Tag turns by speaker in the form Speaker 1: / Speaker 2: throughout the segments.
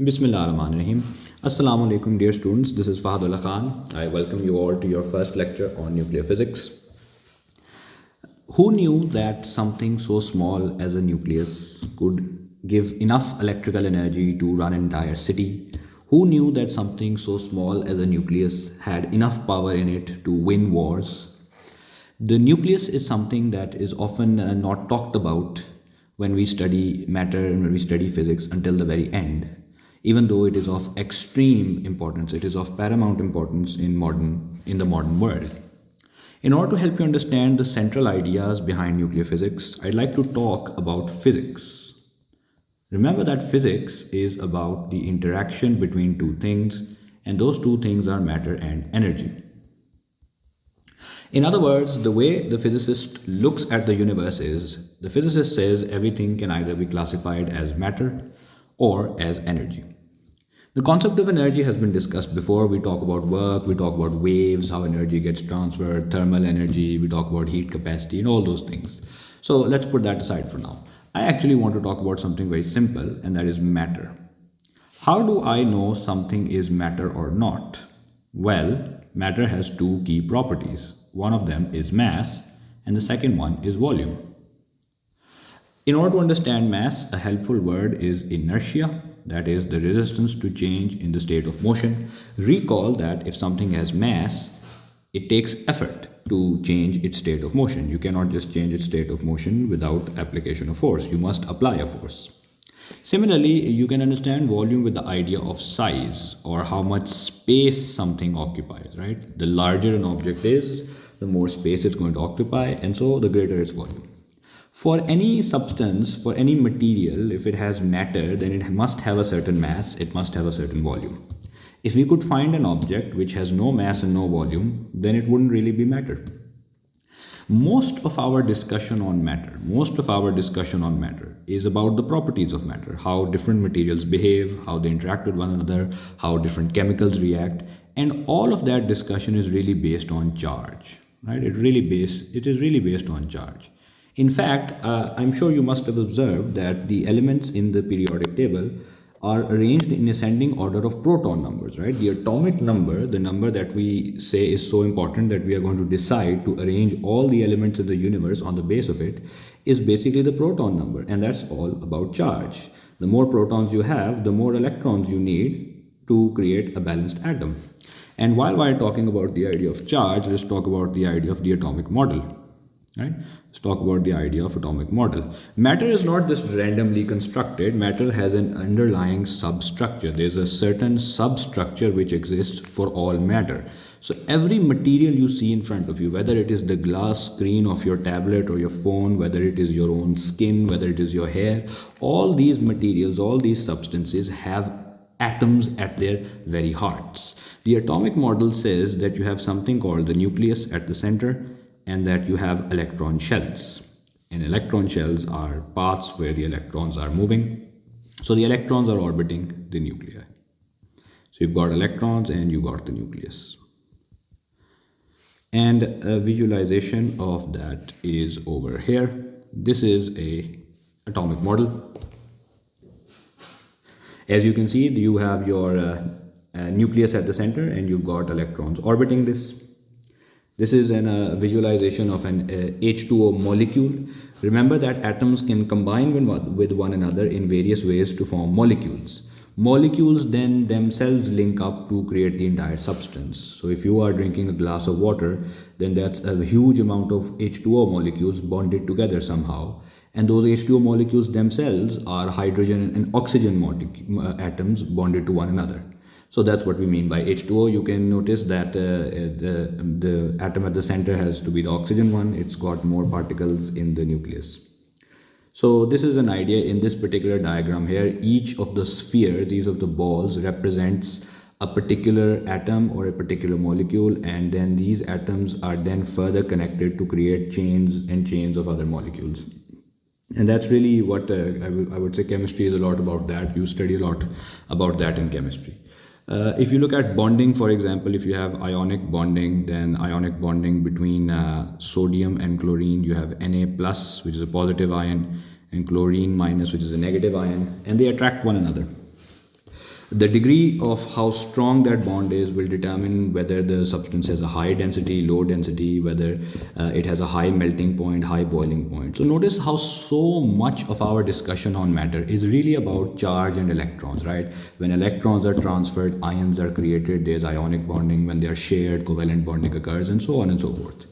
Speaker 1: Bismillah ar-Rahman Rahim. Assalamu alaikum, dear students. This is Fahadullah Khan. I welcome you all to your first lecture on nuclear physics. Who knew that something so small as a nucleus could give enough electrical energy to run an entire city? Who knew that something so small as a nucleus had enough power in it to win wars? The nucleus is something that is often not talked about when we study matter and when we study physics until the very end. Even though it is of extreme importance, it is of paramount importance in the modern world. In order to help you understand the central ideas behind nuclear physics, I'd like to talk about physics. Remember that physics is about the interaction between two things, and those two things are matter and energy. In other words, the way the physicist looks at the universe is the physicist says everything can either be classified as matter or as energy. The concept of energy has been discussed before. We talk about work, we talk about waves, how energy gets transferred, thermal energy, we talk about heat capacity, and all those things. So let's put that aside for now. I actually want to talk about something very simple, and that is matter. How do I know something is matter or not? Well, matter has two key properties. One of them is mass, and the second one is volume. In order to understand mass, a helpful word is inertia, that is, the resistance to change in the state of motion. Recall that if something has mass, it takes effort to change its state of motion. You cannot just change its state of motion without application of force. You must apply a force. Similarly, you can understand volume with the idea of size or how much space something occupies, right? The larger an object is, the more space it's going to occupy, and so the greater its volume. For any substance, for any material, if it has matter, then it must have a certain mass, it must have a certain volume. If we could find an object which has no mass and no volume, then it wouldn't really be matter. Most of our discussion on matter is about the properties of matter, how different materials behave, how they interact with one another, how different chemicals react, and all of that discussion is really based on charge, right? It is really based on charge. In fact, I'm sure you must have observed that the elements in the periodic table are arranged in ascending order of proton numbers, right? The atomic number, the number that we say is so important that we are going to decide to arrange all the elements of the universe on the base of it, is basically the proton number, and that's all about charge. The more protons you have, the more electrons you need to create a balanced atom. And while we're talking about the idea of charge, let's talk about the idea of the atomic model. Right? Let's talk about the idea of atomic model. Matter is not just randomly constructed. Matter has an underlying substructure. There's a certain substructure which exists for all matter. So every material you see in front of you, whether it is the glass screen of your tablet or your phone, whether it is your own skin, whether it is your hair, all these materials, all these substances have atoms at their very hearts. The atomic model says that you have something called the nucleus at the center, and that you have electron shells. And electron shells are paths where the electrons are moving. So the electrons are orbiting the nuclei. So you've got electrons and you got the nucleus. And a visualization of that is over here. This is a atomic model. As you can see, you have your nucleus at the center and you've got electrons orbiting this. This is a visualization of an H2O molecule. Remember that atoms can combine with one another in various ways to form molecules. Molecules then themselves link up to create the entire substance. So if you are drinking a glass of water, then that's a huge amount of H2O molecules bonded together somehow. And those H2O molecules themselves are hydrogen and oxygen atoms bonded to one another. So that's what we mean by H2O. You can notice that the atom at the center has to be the oxygen one. It's got more particles in the nucleus. So this is an idea in this particular diagram here. Each of the spheres, each of the balls represents a particular atom or a particular molecule, and then these atoms are then further connected to create chains and chains of other molecules. And that's really what I would say chemistry is a lot about that. You study a lot about that in chemistry. If you look at bonding, for example, if you have ionic bonding, then ionic bonding between sodium and chlorine, you have Na plus, which is a positive ion, and chlorine minus, which is a negative ion, and they attract one another. The degree of how strong that bond is will determine whether the substance has a high density, low density, whether it has a high melting point, high boiling point. So notice how so much of our discussion on matter is really about charge and electrons, right? When electrons are transferred, ions are created, there's ionic bonding. When they are shared, covalent bonding occurs, and so on and so forth.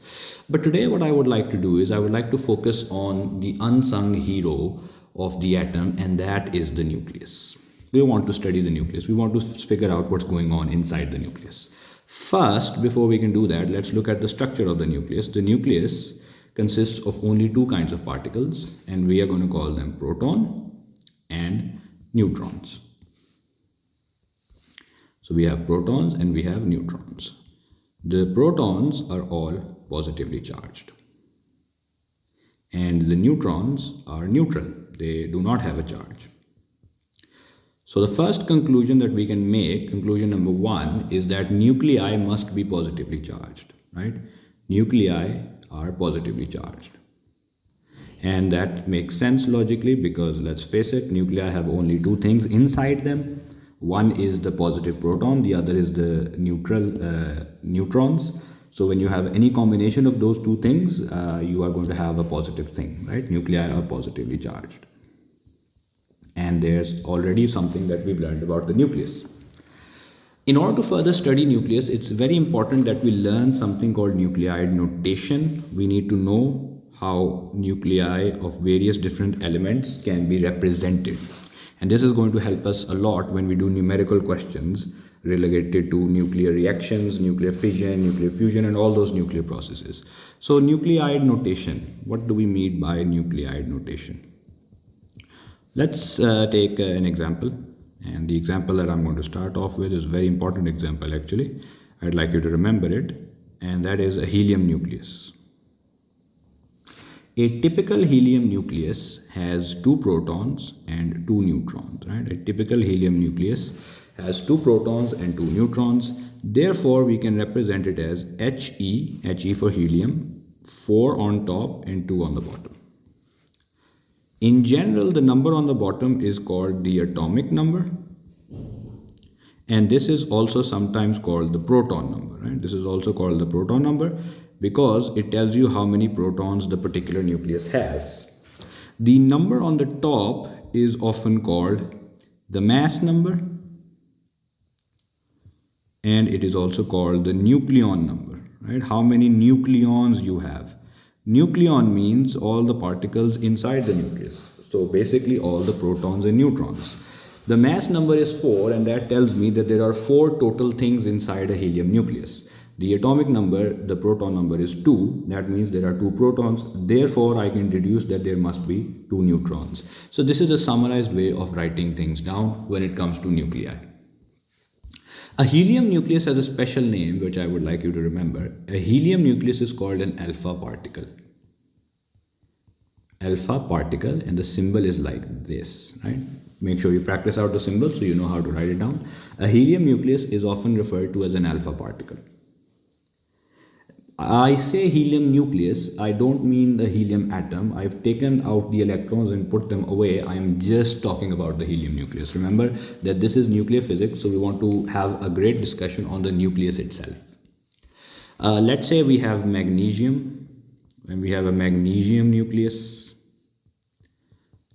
Speaker 1: But today what I would like to do is I would like to focus on the unsung hero of the atom, and that is the nucleus. We want to study the nucleus. We want to figure out what's going on inside the nucleus. First, before we can do that, let's look at the structure of the nucleus. The nucleus consists of only two kinds of particles, and we are going to call them proton and neutrons. So we have protons and we have neutrons. The protons are all positively charged, and the neutrons are neutral. They do not have a charge. So the first conclusion that we can make, conclusion number one, is that nuclei must be positively charged, right? Nuclei are positively charged. And that makes sense logically because, let's face it, nuclei have only two things inside them. One is the positive proton, the other is the neutral neutrons. So when you have any combination of those two things, you are going to have a positive thing, right? Nuclei are positively charged. And there's already something that we've learned about the nucleus. In order to further study nucleus, it's very important that we learn something called nuclide notation. We need to know how nuclei of various different elements can be represented. And this is going to help us a lot when we do numerical questions related to nuclear reactions, nuclear fission, nuclear fusion, and all those nuclear processes. So nuclide notation, what do we mean by nuclide notation? Let's take an example, and the example that I'm going to start off with is a very important example actually. I'd like you to remember it, and that is a helium nucleus. A typical helium nucleus has two protons and two neutrons, right? A typical helium nucleus has two protons and two neutrons. Therefore, we can represent it as He for helium, 4 on top and 2 on the bottom. In general, the number on the bottom is called the atomic number, and this is also sometimes called the proton number, right? This is also called the proton number because it tells you how many protons the particular nucleus has. The number on the top is often called the mass number, and it is also called the nucleon number, right? How many nucleons you have. Nucleon means all the particles inside the nucleus. So basically all the protons and neutrons. The mass number is 4, and that tells me that there are 4 total things inside a helium nucleus. The atomic number, the proton number, is 2. That means there are 2 protons. Therefore, I can deduce that there must be 2 neutrons. So this is a summarized way of writing things down when it comes to nuclei. A helium nucleus has a special name which I would like you to remember. A helium nucleus is called an alpha particle. Alpha particle, and the symbol is like this, right? Make sure you practice out the symbol so you know how to write it down. A helium nucleus is often referred to as an alpha particle. I say helium nucleus, I don't mean the helium atom. I've taken out the electrons and put them away. I am just talking about the helium nucleus. Remember that this is nuclear physics, so we want to have a great discussion on the nucleus itself. Let's say we have magnesium, and we have a magnesium nucleus.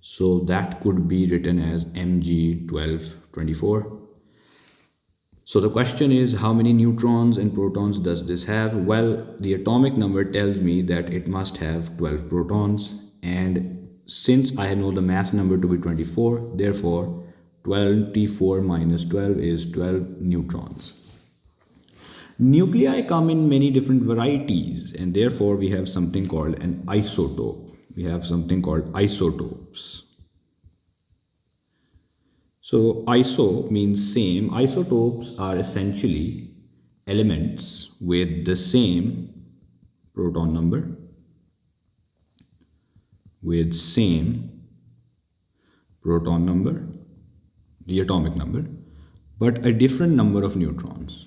Speaker 1: So that could be written as Mg1224. So the question is, how many neutrons and protons does this have? Well, the atomic number tells me that it must have 12 protons, and since I know the mass number to be 24, therefore 24 minus 12 is 12 neutrons. Nuclei come in many different varieties, and therefore we have something called an isotope. We have something called isotopes. So iso means same. Isotopes are essentially elements with the same proton number, with same proton number, the atomic number, but a different number of neutrons.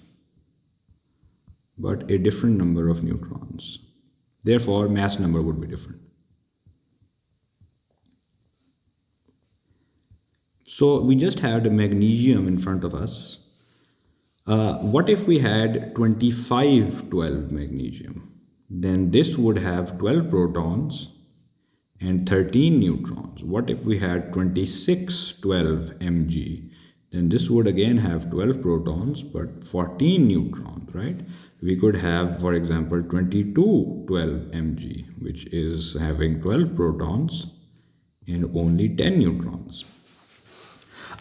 Speaker 1: Therefore, mass number would be different. So we just had a magnesium in front of us. What if we had 2512 magnesium? Then this would have 12 protons and 13 neutrons. What if we had 2612 Mg? Then this would again have 12 protons but 14 neutrons, right? We could have, for example, 2212 Mg, which is having 12 protons and only 10 neutrons.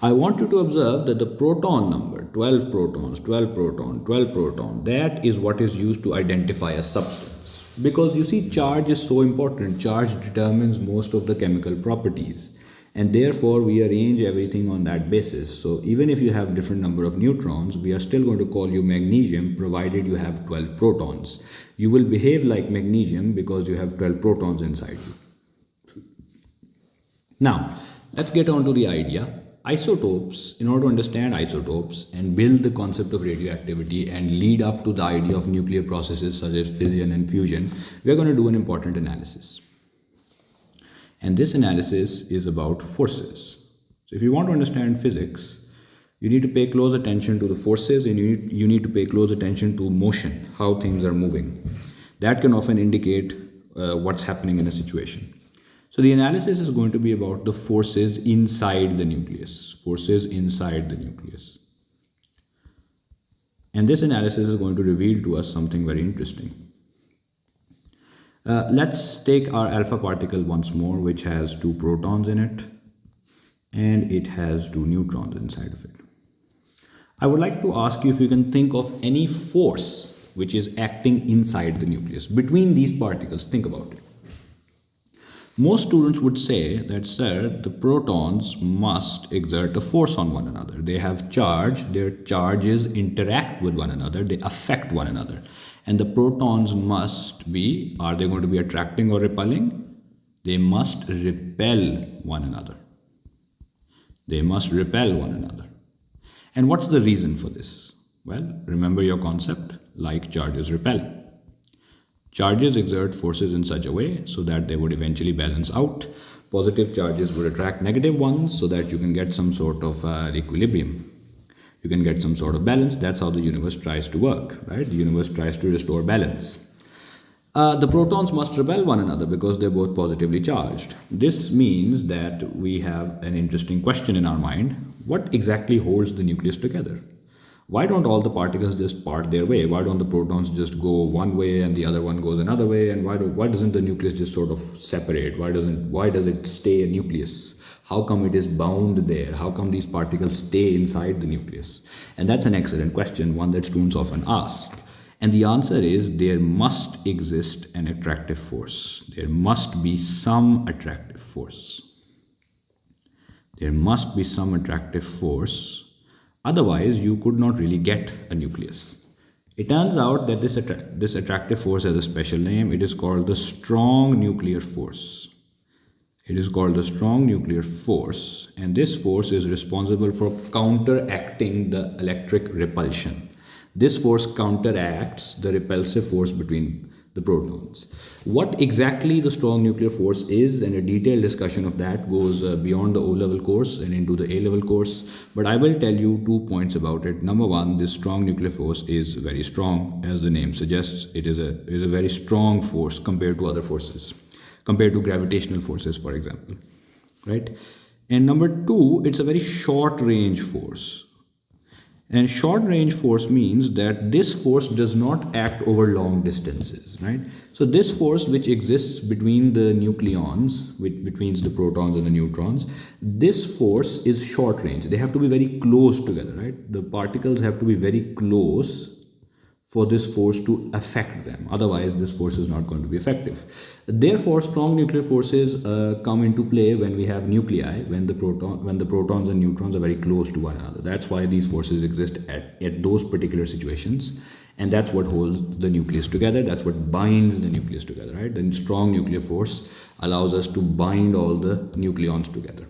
Speaker 1: I want you to observe that the proton number, 12 protons, 12 proton, 12 proton, that is what is used to identify a substance. Because you see, charge is so important. Charge determines most of the chemical properties. And therefore, we arrange everything on that basis. So even if you have different number of neutrons, we are still going to call you magnesium provided you have 12 protons. You will behave like magnesium because you have 12 protons inside you. Now, let's get on to the idea. Isotopes, in order to understand isotopes and build the concept of radioactivity and lead up to the idea of nuclear processes such as fission and fusion, we are going to do an important analysis. And this analysis is about forces. So if you want to understand physics, you need to pay close attention to the forces and you need to pay close attention to motion, how things are moving. That can often indicate what's happening in a situation. So the analysis is going to be about the forces inside the nucleus, forces inside the nucleus. And this analysis is going to reveal to us something very interesting. Let's take our alpha particle once more, which has 2 protons in it, and it has 2 neutrons inside of it. I would like to ask you if you can think of any force which is acting inside the nucleus, between these particles. Think about it. Most students would say that, sir, the protons must exert a force on one another. They have charge, their charges interact with one another, they affect one another. And the protons must be, are they going to be attracting or repelling? They must repel one another. They must repel one another. And what's the reason for this? Well, remember your concept, like charges repel. Charges exert forces in such a way so that they would eventually balance out. Positive charges would attract negative ones so that you can get some sort of equilibrium. You can get some sort of balance. That's how the universe tries to work, right? The universe tries to restore balance. The protons must repel one another because they're both positively charged. This means that we have an interesting question in our mind. What exactly holds the nucleus together? Why don't all the particles just part their way? Why don't the protons just go one way and the other one goes another way? And why doesn't the nucleus just sort of separate? Why does it stay a nucleus? How come it is bound there? How come these particles stay inside the nucleus? And that's an excellent question, one that students often ask. And the answer is there must exist an attractive force. There must be some attractive force. There must be some attractive force. Otherwise, you could not really get a nucleus. It turns out that this attractive force has a special name. It is called the strong nuclear force. It is called the strong nuclear force, and this force is responsible for counteracting the electric repulsion. This force counteracts the repulsive force between the protons. What exactly the strong nuclear force is, and a detailed discussion of that goes beyond the O-level course and into the A-level course, but I will tell you 2 points about it. Number one, this strong nuclear force is very strong. As the name suggests, it is a very strong force compared to other forces, compared to gravitational forces, for example, right? And number two, it's a very short range force. And short range force means that this force does not act over long distances, right? So this force which exists between the nucleons, between the protons and the neutrons, this force is short range. They have to be very close together, right? The particles have to be very close for this force to affect them. Otherwise, this force is not going to be effective. Therefore, strong nuclear forces come into play when we have nuclei, when the protons and neutrons are very close to one another. That's why these forces exist at those particular situations. And that's what holds the nucleus together. That's what binds the nucleus together, right? The strong nuclear force allows us to bind all the nucleons together.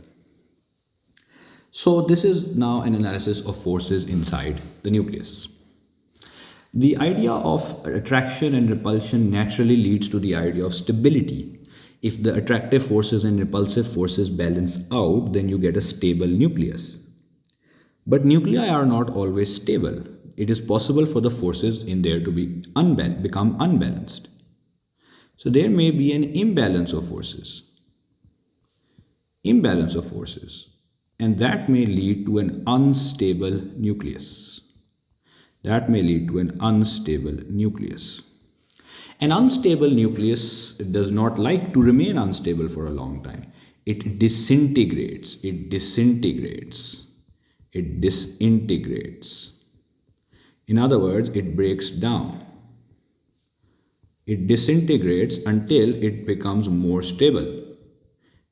Speaker 1: So this is now an analysis of forces inside the nucleus. The idea of attraction and repulsion naturally leads to the idea of stability. If the attractive forces and repulsive forces balance out, then you get a stable nucleus. But nuclei are not always stable. It is possible for the forces in there to become unbalanced. So there may be an imbalance of forces. And that may lead to an unstable nucleus. An unstable nucleus does not like to remain unstable for a long time. It disintegrates. In other words, it breaks down. It disintegrates until it becomes more stable.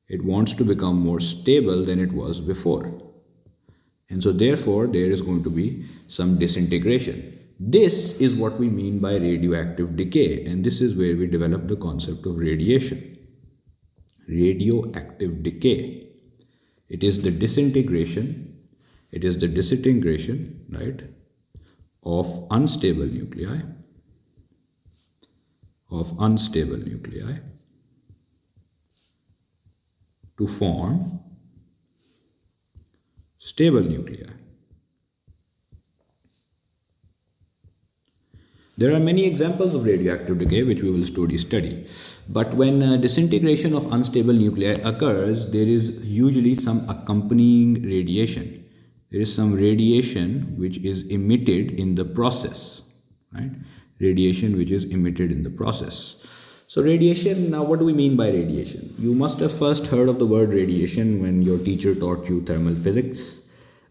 Speaker 1: It wants to become more stable than it was before. And so therefore, there is going to be some disintegration. This is what we mean by radioactive decay, and this is where we develop the concept of radiation. Radioactive decay. It is the disintegration, right, of unstable nuclei, to form stable nuclei. There are many examples of radioactive decay which we will study. But when disintegration of unstable nuclei occurs, there is usually some accompanying radiation. There is some radiation which is emitted in the process, right? So radiation, now what do we mean by radiation? You must have first heard of the word radiation when your teacher taught you thermal physics.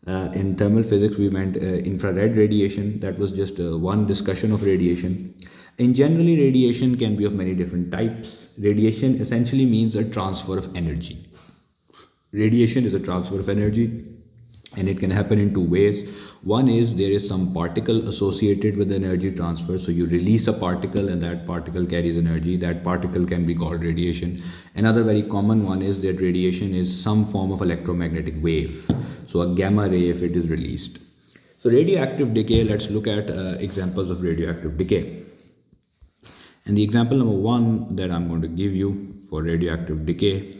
Speaker 1: In thermal physics, we meant infrared radiation. That was just one discussion of radiation. In generally, radiation can be of many different types. Radiation essentially means a transfer of energy. Radiation is a transfer of energy, and it can happen in two ways. One is there is some particle associated with energy transfer. So you release a particle and that particle carries energy. That particle can be called radiation. Another very common one is that radiation is some form of electromagnetic wave. So a gamma ray if it is released. So radioactive decay, let's look at examples of radioactive decay. And the example number one that I'm going to give you for radioactive decay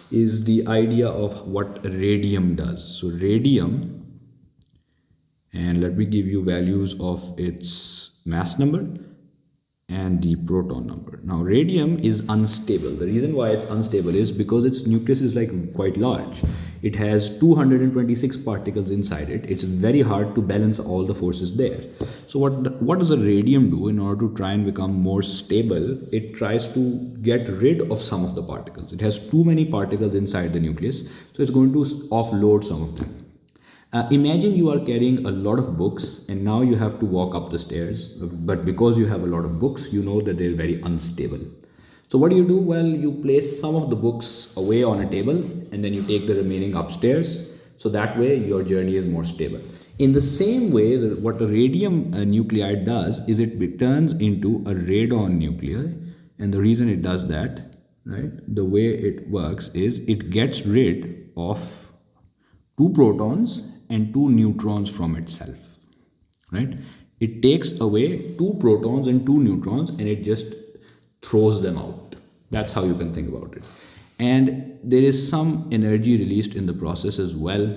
Speaker 1: is the idea of what radium does. So radium, and let me give you values of its mass number and the proton number. Now radium is unstable. The reason why it's unstable is because its nucleus is like quite large. It has 226 particles inside it. It's very hard to balance all the forces there. So what does a radium do in order to try and become more stable? It tries to get rid of some of the particles. It has too many particles inside the nucleus, so it's going to offload some of them. Imagine you are carrying a lot of books and now you have to walk up the stairs, but because you have a lot of books, you know that they're very unstable. So what do? Well, you place some of the books away on a table and then you take the remaining upstairs. So that way your journey is more stable. In the same way, what a radium nuclide does is it turns into a radon nuclei. And the reason it does that, right, the way it works is it gets rid of 2 protons and 2 neutrons from itself, right? It takes away 2 protons and 2 neutrons and it just throws them out. That's how you can think about it. And there is some energy released in the process as well.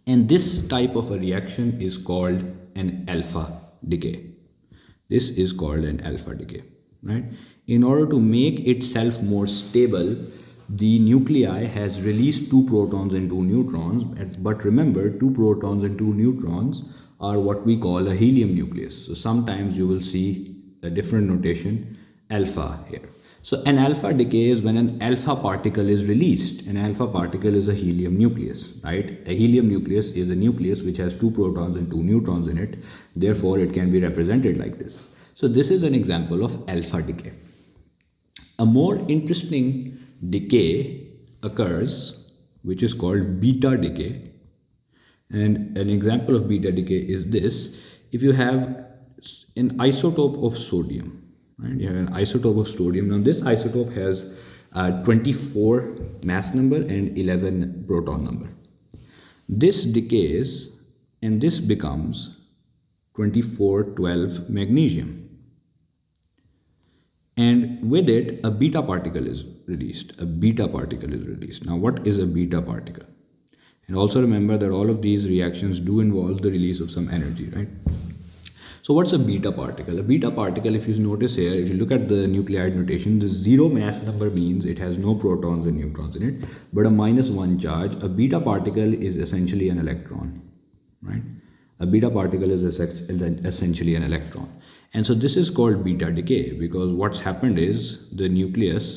Speaker 1: And this type of a reaction is called an alpha decay. This is called an alpha decay, right? In order to make itself more stable, the nuclei has released 2 protons and 2 neutrons, but remember 2 protons and 2 neutrons are what we call a helium nucleus. So sometimes you will see a different notation, alpha here. So an alpha decay is when an alpha particle is released. An alpha particle is a helium nucleus, right? A helium nucleus is a nucleus which has 2 protons and 2 neutrons in it. Therefore, it can be represented like this. So this is an example of alpha decay. A more interesting decay occurs, which is called beta decay. And an example of beta decay is this. If you have an isotope of sodium, right? You have an isotope of sodium. Now this isotope has 24 mass number and 11 proton number. This decays and this becomes 2412 magnesium. and with it a beta particle is released. A beta particle is released. Now what is a beta particle? And also remember that all of these reactions do involve the release of some energy, right? So what's a beta particle? A beta particle, if you notice here, if you look at the nuclide notation, the zero mass number means it has no protons and neutrons in it, but a -1 charge. A beta particle is essentially an electron, right? A beta particle is essentially an electron. And so this is called beta decay, because what's happened is the nucleus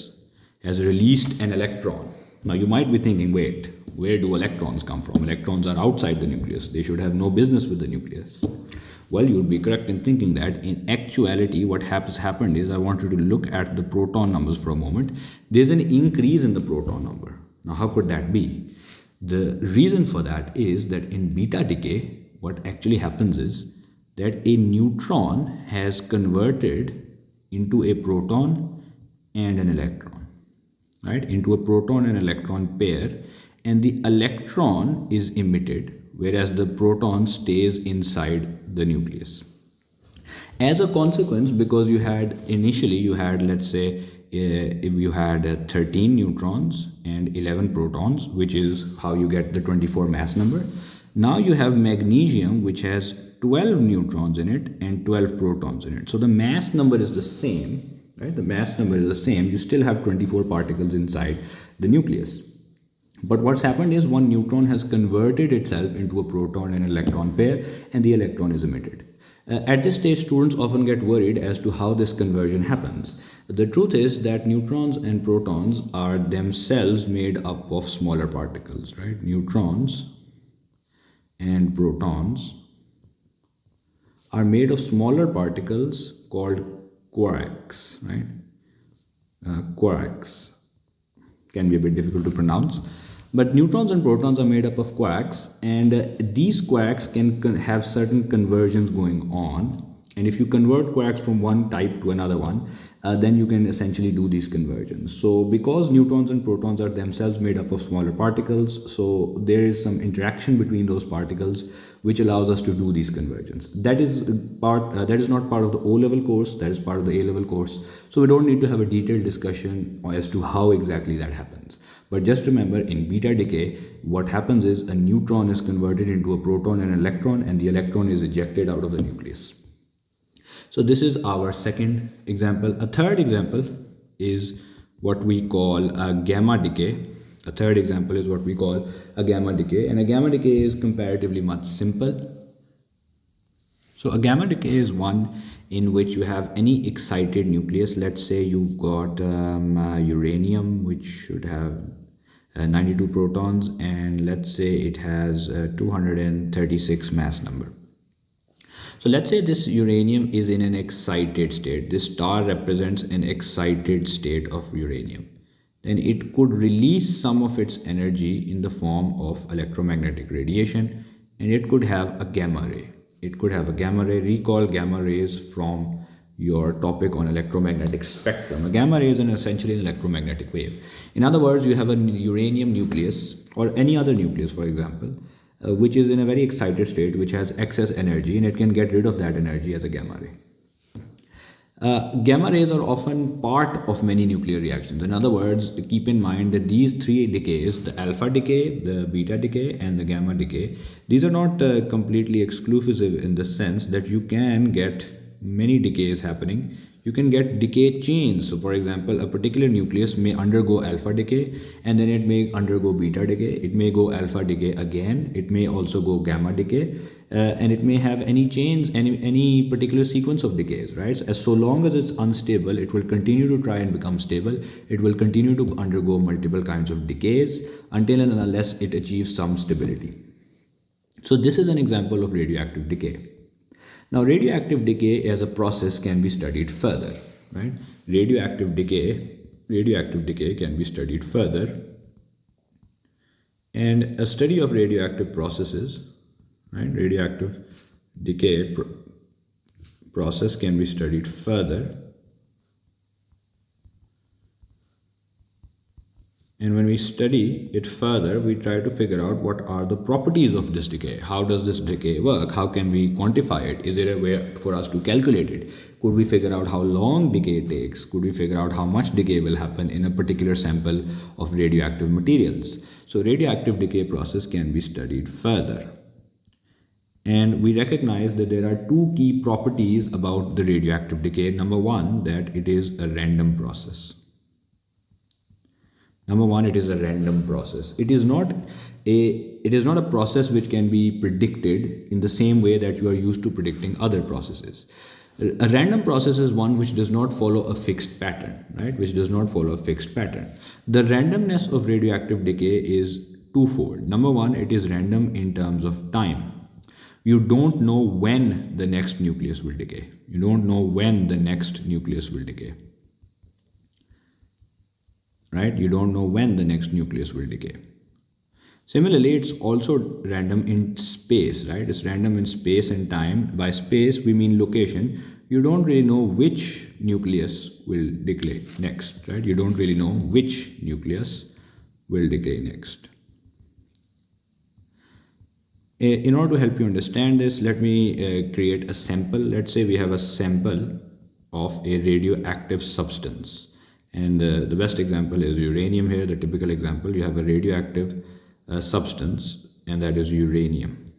Speaker 1: has released an electron. Now you might be thinking, wait, where do electrons come from? Electrons are outside the nucleus. They should have no business with the nucleus. Well, you would be correct in thinking that. In actuality, what has happened is, I want you to look at the proton numbers for a moment. There's an increase in the proton number. Now, how could that be? The reason for that is that in beta decay, what actually happens is that a neutron has converted into a proton and an electron, right? Into a proton and electron pair, and the electron is emitted, whereas the proton stays inside the nucleus. As a consequence, because initially you had, let's say, if you had 13 neutrons and 11 protons, which is how you get the 24 mass number. Now you have magnesium, which has 12 neutrons in it and 12 protons in it. So the mass number is the same, right? The mass number is the same. You still have 24 particles inside the nucleus. But what's happened is one neutron has converted itself into a proton and electron pair, and the electron is emitted. At this stage, students often get worried as to how this conversion happens. The truth is that neutrons and protons are themselves made up of smaller particles, right? Neutrons and protons are made of smaller particles called quarks, right? Quarks can be a bit difficult to pronounce. But neutrons and protons are made up of quarks, and these quarks can have certain conversions going on. And if you convert quarks from one type to another one, then you can essentially do these conversions. So because neutrons and protons are themselves made up of smaller particles, so there is some interaction between those particles which allows us to do these conversions. That is not part of the O-level course, that is part of the A-level course. So we don't need to have a detailed discussion as to how exactly that happens. But just remember, in beta decay, what happens is a neutron is converted into a proton and electron, and the electron is ejected out of the nucleus. So this is our second example. A third example is what we call a gamma decay. A third example is what we call a gamma decay, and a gamma decay is comparatively much simple. So a gamma decay is one in which you have any excited nucleus. Let's say you've got uranium, which should have 92 protons, and let's say it has 236 mass number. So let's say this uranium is in an excited state. This star represents an excited state of uranium. Then it could release some of its energy in the form of electromagnetic radiation, and it could have a gamma ray. It could have a gamma ray. Recall gamma rays from your topic on electromagnetic spectrum. A gamma ray is essentially an electromagnetic wave. In other words, you have a uranium nucleus or any other nucleus, for example, which is in a very excited state, which has excess energy, and it can get rid of that energy as a gamma ray. Gamma rays are often part of many nuclear reactions. In other words, keep in mind that these three decays, the alpha decay, the beta decay, and the gamma decay, these are not completely exclusive in the sense that you can get many decays happening. You can get decay chains. So for example, a particular nucleus may undergo alpha decay, and then it may undergo beta decay. It may go alpha decay again. It may also go gamma decay. And it may have any chains, any particular sequence of decays, right? As so long as it's unstable, it will continue to try and become stable. It will continue to undergo multiple kinds of decays until and unless it achieves some stability. So this is an example of radioactive decay. Now, radioactive decay as a process can be studied further, right? Radioactive decay can be studied further. And a study of radioactive processes, right? Radioactive decay process can be studied further. And when we study it further, we try to figure out what are the properties of this decay. How does this decay work? How can we quantify it? Is there a way for us to calculate it? Could we figure out how long decay takes? Could we figure out how much decay will happen in a particular sample of radioactive materials? So radioactive decay process can be studied further. And we recognize that there are two key properties about the radioactive decay. Number one, that it is a random process. Number one, it is a random process. It is not a process which can be predicted in the same way that you are used to predicting other processes. A random process is one which does not follow a fixed pattern, right? Which does not follow a fixed pattern. The randomness of radioactive decay is twofold. Number one, it is random in terms of time. You don't know when the next nucleus will decay. You don't know when the next nucleus will decay. Right? You don't know when the next nucleus will decay. Similarly, it's also random in space, right? It's random in space and time. By space, we mean location. You don't really know which nucleus will decay next, right? You don't really know which nucleus will decay next. In order to help you understand this, let me create a sample. Let's say we have a sample of a radioactive substance. And the best example is uranium here, the typical example. You have a radioactive substance, and that is uranium,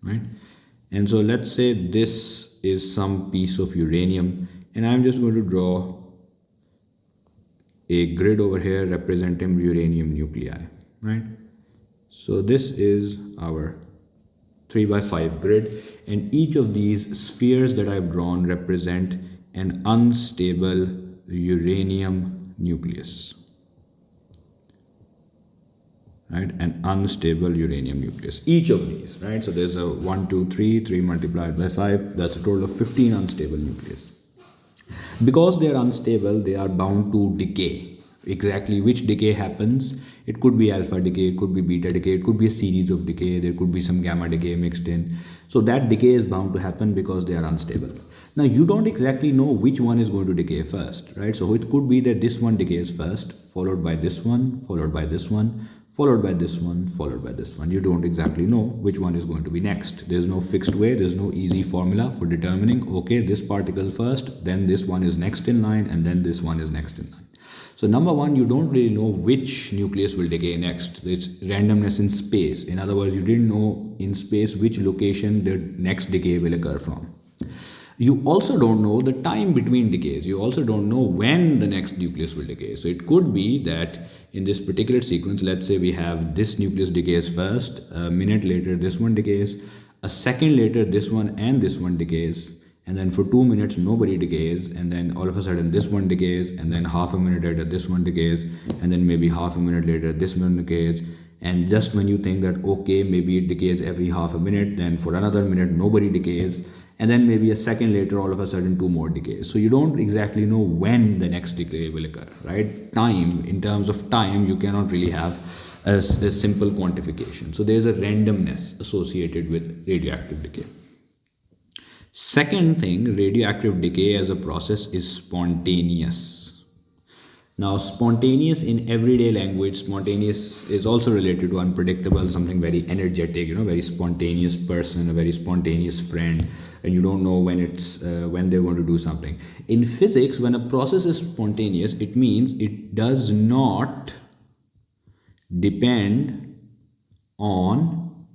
Speaker 1: right? And so let's say this is some piece of uranium, and I'm just going to draw a grid over here representing uranium nuclei, right? So this is our 3x5 grid, and each of these spheres that I've drawn represent an unstable uranium nucleus, right? An unstable uranium nucleus, each of these, right? So there's a 1 2 3 multiplied by 5, that's a total of 15 unstable nucleus. Because they are unstable, they are bound to decay. Exactly which decay happens, it could be alpha decay, it could be beta decay, it could be a series of decay, there could be some gamma decay mixed in. So that decay is bound to happen because they are unstable. Now you don't exactly know which one is going to decay first, right? So it could be that this one decays first, followed by this one, followed by this one, followed by this one, followed by this one. You don't exactly know which one is going to be next. There's no fixed way, there's no easy formula for determining, okay, this particle first, then this one is next in line, and then this one is next in line. So number one, you don't really know which nucleus will decay next. It's randomness in space. In other words, you didn't know in space which location the next decay will occur from. You also don't know the time between decays. You also don't know when the next nucleus will decay. So it could be that in this particular sequence, let's say we have this nucleus decays first, a minute later this one decays, a second later this one and this one decays, and then for 2 minutes nobody decays, and then all of a sudden this one decays, and then half a minute later this one decays, and then maybe half a minute later this one decays. And just when you think that okay, maybe it decays every half a minute, then for another minute nobody decays, and then maybe a second later all of a sudden 2 more decays. So you don't exactly know when the next decay will occur, right? Time, in terms of time, you cannot really have a simple quantification. So there's a randomness associated with radioactive decay. Second thing, radioactive decay as a process is spontaneous. Now, spontaneous in everyday language, spontaneous is also related to unpredictable, something very energetic, very spontaneous person, a very spontaneous friend, and you don't know when they're going to do something. In physics, when a process is spontaneous, it means it does not depend on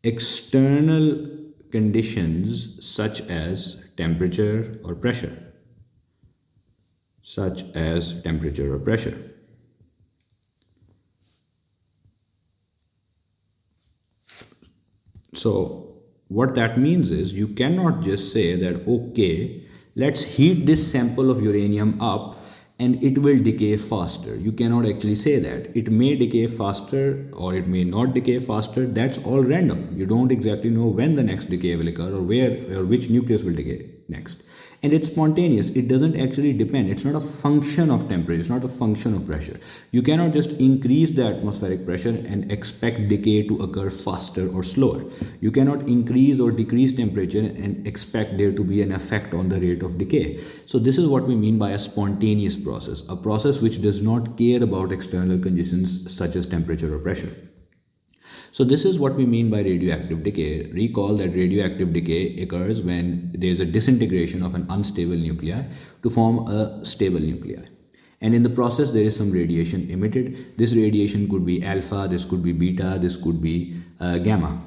Speaker 1: external conditions such as temperature or pressure. So what that means is you cannot just say that, okay, let's heat this sample of uranium up and it will decay faster. You cannot actually say that. It may decay faster or it may not decay faster. That's all random. You don't exactly know when the next decay will occur or where or which nucleus will decay next. And it's spontaneous. It doesn't actually depend. It's not a function of temperature. It's not a function of pressure. You cannot just increase the atmospheric pressure and expect decay to occur faster or slower. You cannot increase or decrease temperature and expect there to be an effect on the rate of decay. So this is what we mean by a spontaneous process, a process which does not care about external conditions such as temperature or pressure. So this is what we mean by radioactive decay. Recall that radioactive decay occurs when there is a disintegration of an unstable nuclei to form a stable nuclei. And in the process, there is some radiation emitted. This radiation could be alpha, this could be beta, this could be gamma,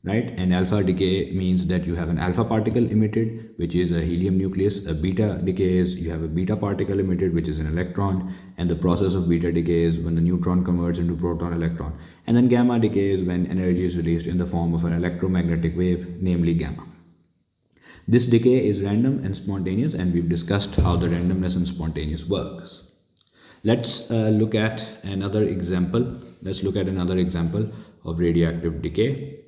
Speaker 1: right? And alpha decay means that you have an alpha particle emitted, which is a helium nucleus. A beta decay is you have a beta particle emitted, which is an electron. And the process of beta decay is when the neutron converts into proton electron. And then gamma decay is when energy is released in the form of an electromagnetic wave, namely gamma. This decay is random and spontaneous, and we've discussed how the randomness and spontaneous works. Let's look at another example. Let's look at another example of radioactive decay.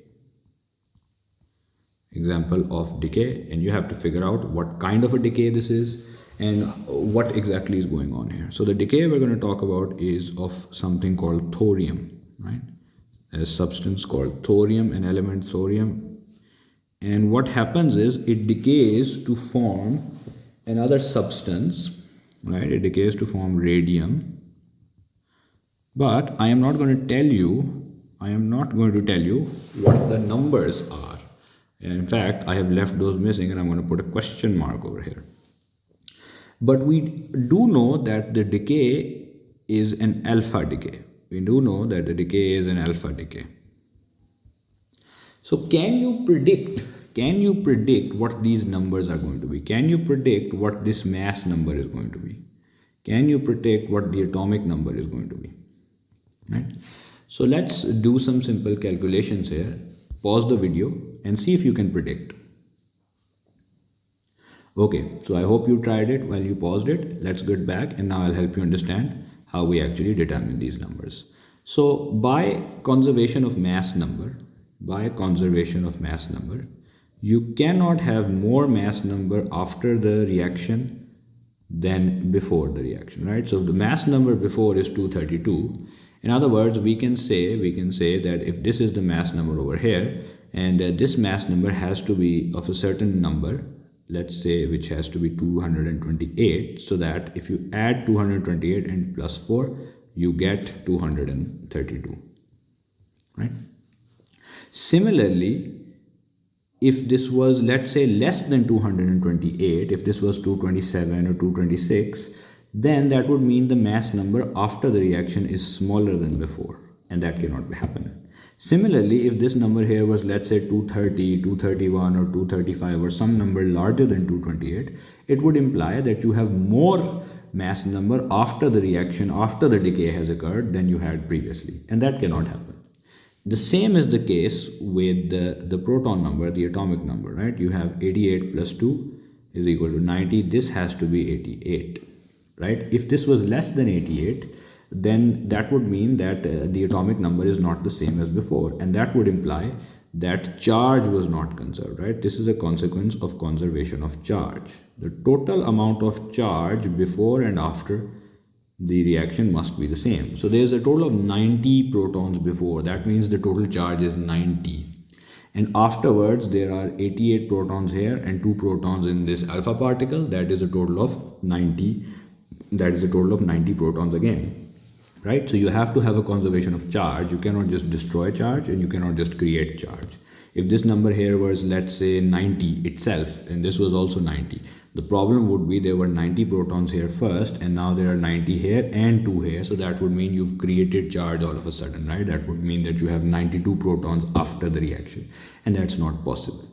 Speaker 1: Example of decay, and you have to figure out what kind of a decay this is and what exactly is going on here. So the decay we're going to talk about is of something called thorium, right? A substance called thorium, an element thorium. And what happens is it decays to form another substance, right? It decays to form radium. But I am not going to tell you what the numbers are. In fact, I have left those missing, and I'm going to put a question mark over here. But we do know that the decay is an alpha decay. We do know that the decay is an alpha decay. So can you predict what these numbers are going to be? Can you predict what this mass number is going to be? Can you predict what the atomic number is going to be? Right? So let's do some simple calculations here. Pause the video and see if you can predict. Okay, so I hope you tried it while you paused it. Let's get back, and now I'll help you understand how we actually determine these numbers. So by conservation of mass number, you cannot have more mass number after the reaction than before the reaction, right? So the mass number before is 232. In other words, we can say that if this is the mass number over here, and this mass number has to be of a certain number, let's say, which has to be 228, so that if you add 228 and plus 4, you get 232, right? Similarly, if this was, let's say, less than 228, if this was 227 or 226, then that would mean the mass number after the reaction is smaller than before, and that cannot happen. Similarly, if this number here was, let's say, 230, 231 or 235 or some number larger than 228, it would imply that you have more mass number after the reaction, after the decay has occurred, than you had previously, and that cannot happen. The same is the case with the proton number, the atomic number, right? You have 88 plus 2 is equal to 90. This has to be 88, right? If this was less than 88, then that would mean that the atomic number is not the same as before, and that would imply that charge was not conserved, right? This is a consequence of conservation of charge. The total amount of charge before and after the reaction must be the same. So there's a total of 90 protons before. That means the total charge is 90. And afterwards, there are 88 protons here and 2 protons in this alpha particle. That is a total of 90. That is a total of 90 protons again, right? So you have to have a conservation of charge. You cannot just destroy charge, and you cannot just create charge. If this number here was, let's say, 90 itself, and this was also 90, the problem would be there were 90 protons here first, and now there are 90 here and 2 here. So that would mean you've created charge all of a sudden, right? That would mean that you have 92 protons after the reaction, and that's not possible.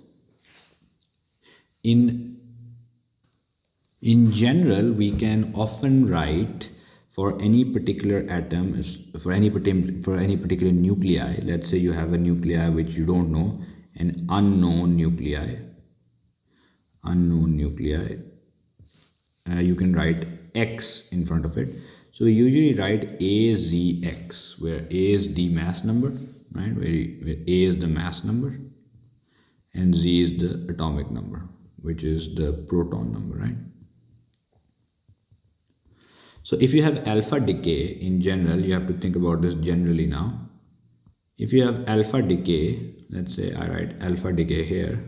Speaker 1: In general, we can often write for any particular atom, for any particular nuclei. Let's say you have a nuclei which you don't know, an unknown nuclei. You can write X in front of it. So we usually write AZX, where A is the mass number, right? Where A is the mass number and Z is the atomic number. which is the proton number, right? So if you have alpha decay in general, you have to think about this generally now. If you have alpha decay, let's say I write alpha decay here,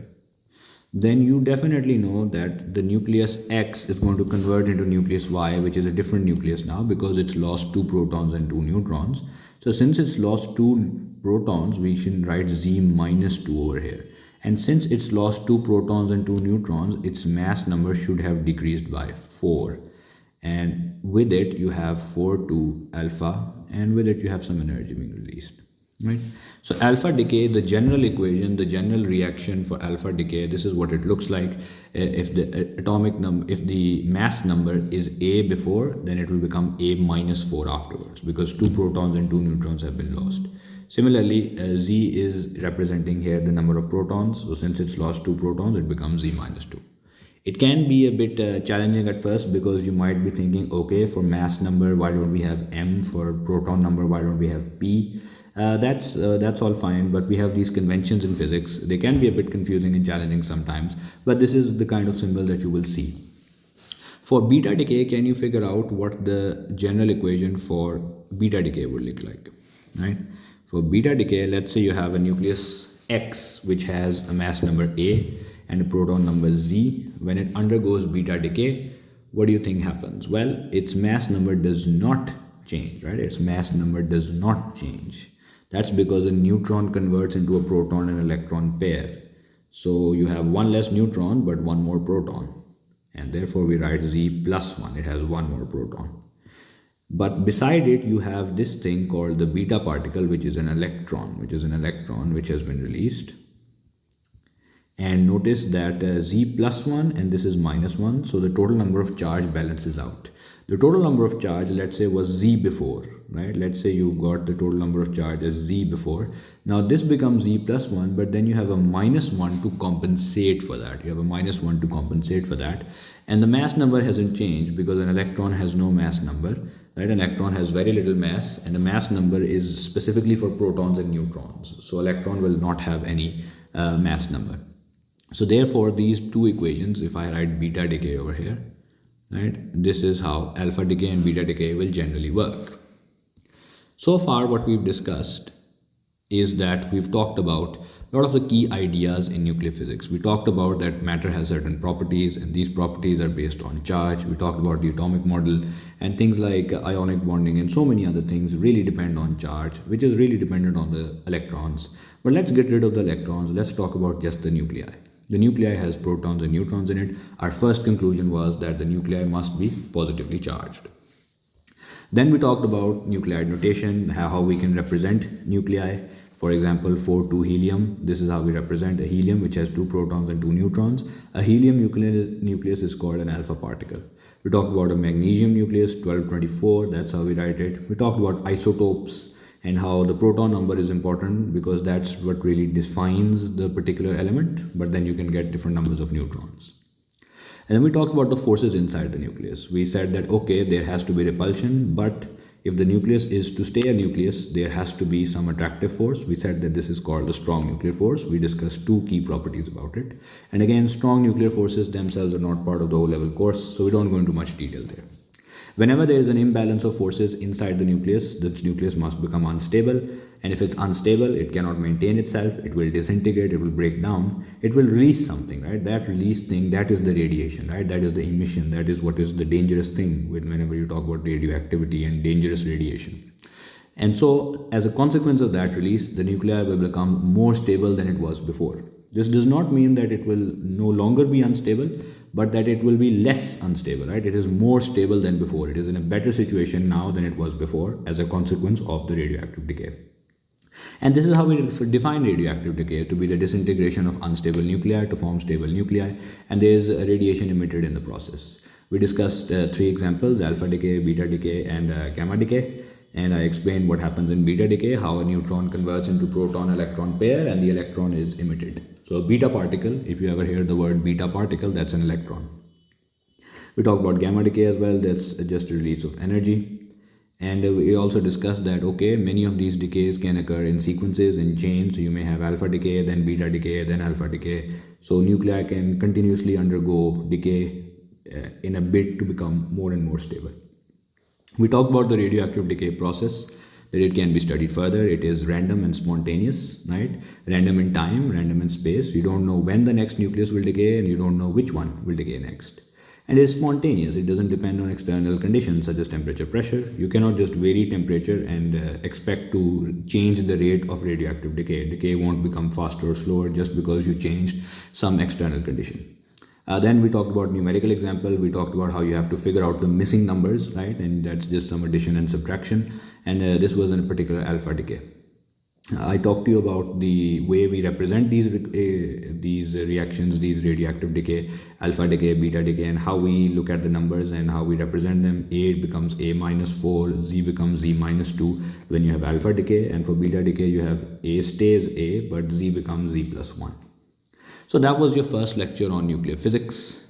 Speaker 1: then you definitely know that the nucleus X is going to convert into nucleus Y, which is a different nucleus now because it's lost 2 protons and 2 neutrons. So since it's lost 2 protons, we can write Z minus 2 over here. And since it's lost 2 protons and 2 neutrons, its mass number should have decreased by 4. And with it, you have 4 to alpha, and with it, you have some energy being released. Right. So alpha decay, the general equation, the general reaction for alpha decay, this is what it looks like. If the atomic number, if the mass number is A before, then it will become A minus 4 afterwards because 2 protons and 2 neutrons have been lost. Similarly, Z is representing here the number of protons. So since it's lost 2 protons, it becomes Z minus 2. It can be a bit challenging at first because you might be thinking, okay, for mass number, why don't we have M? For proton number, why don't we have P? That's all fine, but we have these conventions in physics. They can be a bit confusing and challenging sometimes, but this is the kind of symbol that you will see. For beta decay, can you figure out what the general equation for beta decay would look like, right? For beta decay, let's say you have a nucleus X, which has a mass number A and a proton number Z. When it undergoes beta decay, what do you think happens? Well, its mass number does not change, right? Its mass number does not change. That's because a neutron converts into a proton and electron pair. So you have one less neutron, but one more proton. And therefore we write Z plus 1. It has one more proton. But beside it, you have this thing called the beta particle, which is an electron, which has been released. And notice that Z plus 1 and this is minus 1. So the total number of charge balances out. The total number of charge, let's say, was Z before, right? Let's say you've got the total number of charge as Z before. Now this becomes Z plus 1, but then you have a minus 1 to compensate for that. You have a minus 1 to compensate for that. And the mass number hasn't changed because an electron has no mass number, right? An electron has very little mass, and the mass number is specifically for protons and neutrons. So electron will not have any mass number. So therefore, these two equations, if I write beta decay over here, right, this is how alpha decay and beta decay will generally work. So far, what we've discussed is that we've talked about a lot of the key ideas in nuclear physics. We talked about that matter has certain properties, and these properties are based on charge. We talked about the atomic model, and things like ionic bonding and so many other things really depend on charge, which is really dependent on the electrons. But let's get rid of the electrons. Let's talk about just the nuclei. The nuclei has protons and neutrons in it. Our first conclusion was that the nuclei must be positively charged. Then we talked about nuclide notation, how we can represent nuclei. For example, for 2 helium, this is how we represent a helium which has 2 protons and 2 neutrons. A helium nucleus is called an alpha particle. We talked about a magnesium nucleus, 1224, that's how we write it. We talked about isotopes and how the proton number is important because that's what really defines the particular element, but then you can get different numbers of neutrons. And then we talked about the forces inside the nucleus. We said that, okay, there has to be repulsion, but if the nucleus is to stay a nucleus, there has to be some attractive force. We said that this is called the strong nuclear force. We discussed 2 key properties about it. And again, strong nuclear forces themselves are not part of the O-level course, so we don't go into much detail there. Whenever there is an imbalance of forces inside the nucleus must become unstable. And if it's unstable, it cannot maintain itself. It will disintegrate, it will break down, it will release something, right? That released thing, that is the radiation, right? That is the emission. That is what is the dangerous thing whenever you talk about radioactivity and dangerous radiation. And so as a consequence of that release, the nuclei will become more stable than it was before. This does not mean that it will no longer be unstable, but that it will be less unstable, right? It is more stable than before. It is in a better situation now than it was before as a consequence of the radioactive decay. And this is how we define radioactive decay to be the disintegration of unstable nuclei to form stable nuclei, and there is radiation emitted in the process. We discussed 3 examples: alpha decay, beta decay, and gamma decay. And I explained what happens in beta decay, how a neutron converts into proton-electron pair and the electron is emitted. So a beta particle, if you ever hear the word beta particle, that's an electron. We talked about gamma decay as well, that's just a release of energy. And we also discussed that, okay, many of these decays can occur in sequences, in chains. So you may have alpha decay, then beta decay, then alpha decay. So nuclei can continuously undergo decay in a bid to become more and more stable. We talked about the radioactive decay process, that it can be studied further. It is random and spontaneous, right? Random in time, random in space. You don't know when the next nucleus will decay, and you don't know which one will decay next. And it's spontaneous. It doesn't depend on external conditions such as temperature, pressure. You cannot just vary temperature and expect to change the rate of radioactive decay. Decay won't become faster or slower just because you changed some external condition. Then we talked about numerical example. We talked about how you have to figure out the missing numbers, right? And that's just some addition and subtraction. And this was in particular alpha decay. I talked to you about the way we represent these reactions, these radioactive decay, alpha decay, beta decay, and how we look at the numbers and how we represent them. A becomes A minus 4, Z becomes Z minus 2 when you have alpha decay, and for beta decay you have A stays A, but Z becomes Z plus 1. So that was your first lecture on nuclear physics.